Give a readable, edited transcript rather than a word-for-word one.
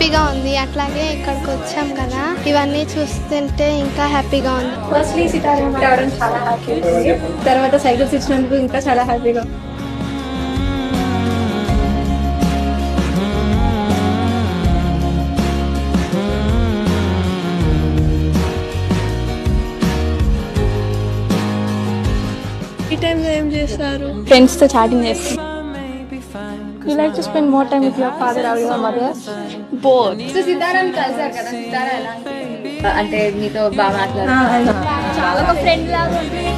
హ్యాపీగా ఉంది. అట్లాగే ఇక్కడికి వచ్చాం కదా, ఇవన్నీ చూస్తుంటే ఇంకా హ్యాపీగా ఉంది. ఫస్ట్లీ సితారా రావడం చాలా హ్యాపీ, తర్వాత సైకిల్స్ ఇచ్చినందుకు ఇంకా చాలా హ్యాపీగా. ఈ టైంలో ఏం చేస్తారు? ఫ్రెండ్స్ తో చాటింగ్ చేస్తాం. You like to spend more time with your father or your mother? Both. So సితారాని కలిసారు కదా, సితారా ఎలా అంటే మీతో బాగా మాట్లాడారు, చాలా ఒక ఫ్రెండ్ లాగా ఉంటుంది.